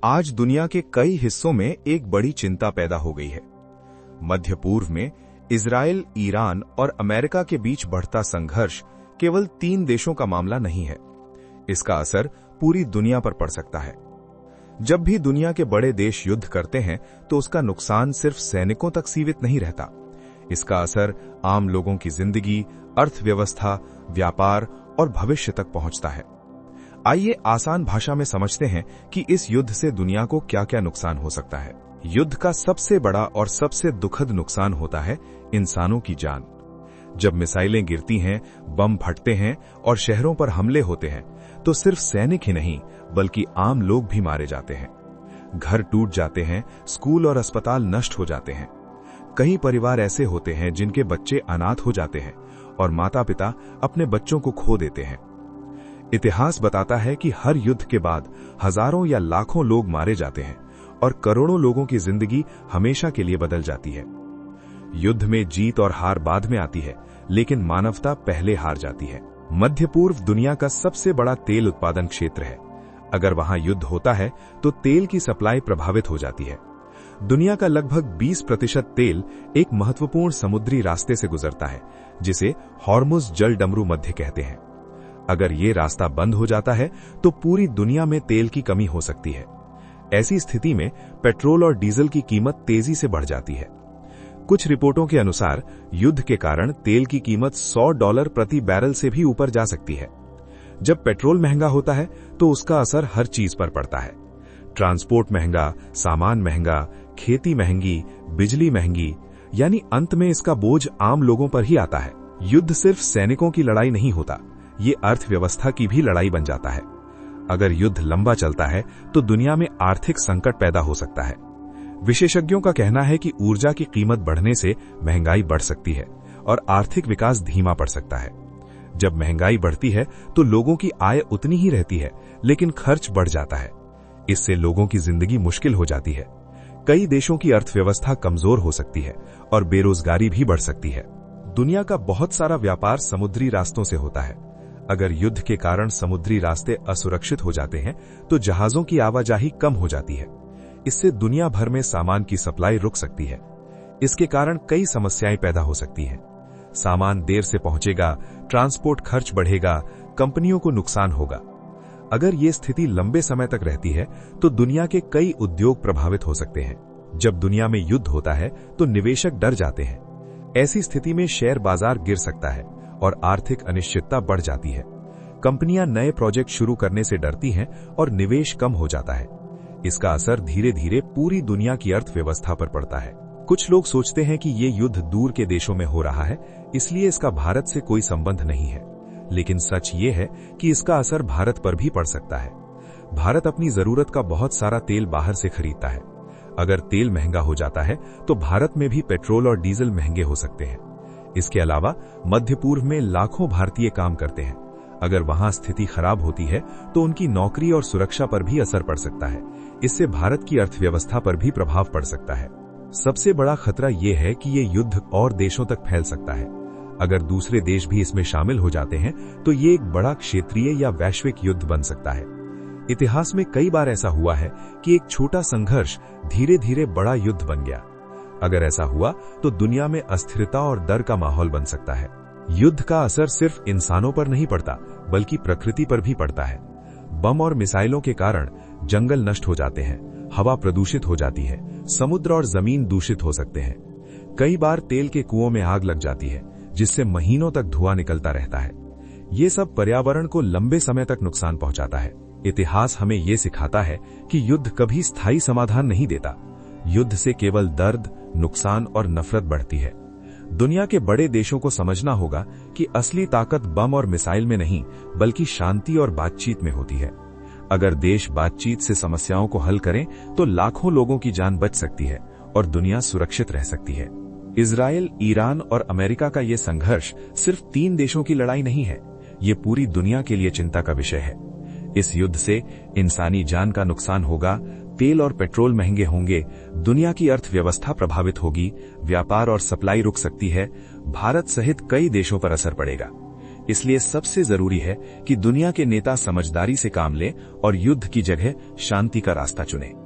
आज दुनिया के कई हिस्सों में एक बड़ी चिंता पैदा हो गई है। मध्य पूर्व में इजराइल, ईरान और अमेरिका के बीच बढ़ता संघर्ष केवल 3 देशों का मामला नहीं है। इसका असर पूरी दुनिया पर पड़ सकता है। जब भी दुनिया के बड़े देश युद्ध करते हैं तो उसका नुकसान सिर्फ सैनिकों तक सीमित नहीं रहता। इसका असर आम लोगों की जिंदगी, अर्थव्यवस्था, व्यापार और भविष्य तक पहुंचता है। आइए आसान भाषा में समझते हैं कि इस युद्ध से दुनिया को क्या-क्या नुकसान हो सकता है। युद्ध का सबसे बड़ा और सबसे दुखद नुकसान होता है इंसानों की जान। जब मिसाइलें गिरती हैं, बम फटते हैं और शहरों पर हमले होते हैं तो सिर्फ सैनिक ही नहीं बल्कि आम लोग भी मारे जाते हैं। घर टूट जाते हैं, स्कूल और अस्पताल नष्ट हो जाते हैं। कई परिवार ऐसे होते हैं जिनके बच्चे अनाथ हो जाते हैं और माता पिता अपने बच्चों को खो देते हैं। इतिहास बताता है कि हर युद्ध के बाद हजारों या लाखों लोग मारे जाते हैं और करोड़ों लोगों की जिंदगी हमेशा के लिए बदल जाती है। युद्ध में जीत और हार बाद में आती है, लेकिन मानवता पहले हार जाती है। मध्य पूर्व दुनिया का सबसे बड़ा तेल उत्पादन क्षेत्र है। अगर वहां युद्ध होता है तो तेल की सप्लाई प्रभावित हो जाती है। दुनिया का लगभग 20% तेल एक महत्वपूर्ण समुद्री रास्ते से गुजरता है, जिसे हॉर्मुज जल डमरू मध्य कहते हैं। अगर ये रास्ता बंद हो जाता है तो पूरी दुनिया में तेल की कमी हो सकती है। ऐसी स्थिति में पेट्रोल और डीजल की कीमत तेजी से बढ़ जाती है। कुछ रिपोर्टों के अनुसार युद्ध के कारण तेल की कीमत $100 प्रति बैरल से भी ऊपर जा सकती है। जब पेट्रोल महंगा होता है तो उसका असर हर चीज पर पड़ता है। ट्रांसपोर्ट महंगा, सामान महंगा, खेती महंगी, बिजली महंगी, यानी अंत में इसका बोझ आम लोगों पर ही आता है। युद्ध सिर्फ सैनिकों की लड़ाई नहीं होता, ये अर्थव्यवस्था की भी लड़ाई बन जाता है। अगर युद्ध लंबा चलता है तो दुनिया में आर्थिक संकट पैदा हो सकता है। विशेषज्ञों का कहना है कि ऊर्जा की कीमत बढ़ने से महंगाई बढ़ सकती है और आर्थिक विकास धीमा पड़ सकता है। जब महंगाई बढ़ती है तो लोगों की आय उतनी ही रहती है, लेकिन खर्च बढ़ जाता है। इससे लोगों की जिंदगी मुश्किल हो जाती है। कई देशों की अर्थव्यवस्था कमजोर हो सकती है और बेरोजगारी भी बढ़ सकती है। दुनिया का बहुत सारा व्यापार समुद्री रास्तों से होता है। अगर युद्ध के कारण समुद्री रास्ते असुरक्षित हो जाते हैं तो जहाजों की आवाजाही कम हो जाती है। इससे दुनिया भर में सामान की सप्लाई रुक सकती है। इसके कारण कई समस्याएं पैदा हो सकती हैं। सामान देर से पहुंचेगा, ट्रांसपोर्ट खर्च बढ़ेगा, कंपनियों को नुकसान होगा। अगर ये स्थिति लंबे समय तक रहती है तो दुनिया के कई उद्योग प्रभावित हो सकते हैं। जब दुनिया में युद्ध होता है तो निवेशक डर जाते हैं। ऐसी स्थिति में शेयर बाजार गिर सकता है और आर्थिक अनिश्चितता बढ़ जाती है। कंपनियां नए प्रोजेक्ट शुरू करने से डरती हैं और निवेश कम हो जाता है। इसका असर धीरे धीरे पूरी दुनिया की अर्थव्यवस्था पर पड़ता है। कुछ लोग सोचते हैं कि ये युद्ध दूर के देशों में हो रहा है, इसलिए इसका भारत से कोई संबंध नहीं है। लेकिन सच ये है कि इसका असर भारत पर भी पड़ सकता है। भारत अपनी जरूरत का बहुत सारा तेल बाहर से खरीदता है। अगर तेल महंगा हो जाता है तो भारत में भी पेट्रोल और डीजल महंगे हो सकते हैं। इसके अलावा मध्य पूर्व में लाखों भारतीय काम करते हैं। अगर वहां स्थिति खराब होती है तो उनकी नौकरी और सुरक्षा पर भी असर पड़ सकता है। इससे भारत की अर्थव्यवस्था पर भी प्रभाव पड़ सकता है। सबसे बड़ा खतरा यह है कि ये युद्ध और देशों तक फैल सकता है। अगर दूसरे देश भी इसमें शामिल हो जाते हैं तो ये एक बड़ा क्षेत्रीय या वैश्विक युद्ध बन सकता है। इतिहास में कई बार ऐसा हुआ है कि एक छोटा संघर्ष धीरे धीरे बड़ा युद्ध बन गया। अगर ऐसा हुआ तो दुनिया में अस्थिरता और डर का माहौल बन सकता है। युद्ध का असर सिर्फ इंसानों पर नहीं पड़ता, बल्कि प्रकृति पर भी पड़ता है। बम और मिसाइलों के कारण जंगल नष्ट हो जाते हैं, हवा प्रदूषित हो जाती है, समुद्र और जमीन दूषित हो सकते हैं। कई बार तेल के कुओं में आग लग जाती है, जिससे महीनों तक धुआं निकलता रहता है। ये सब पर्यावरण को लंबे समय तक नुकसान पहुंचाता है। इतिहास हमें ये सिखाता है कि युद्ध कभी स्थायी समाधान नहीं देता। युद्ध से केवल दर्द, नुकसान और नफरत बढ़ती है। दुनिया के बड़े देशों को समझना होगा कि असली ताकत बम और मिसाइल में नहीं, बल्कि शांति और बातचीत में होती है। अगर देश बातचीत से समस्याओं को हल करें तो लाखों लोगों की जान बच सकती है और दुनिया सुरक्षित रह सकती है। इजराइल, ईरान और अमेरिका का ये संघर्ष सिर्फ 3 देशों की लड़ाई नहीं है, ये पूरी दुनिया के लिए चिंता का विषय है। इस युद्ध से इंसानी जान का नुकसान होगा, तेल और पेट्रोल महंगे होंगे, दुनिया की अर्थव्यवस्था प्रभावित होगी, व्यापार और सप्लाई रुक सकती है, भारत सहित कई देशों पर असर पड़ेगा। इसलिए सबसे जरूरी है कि दुनिया के नेता समझदारी से काम लें और युद्ध की जगह शांति का रास्ता चुनें।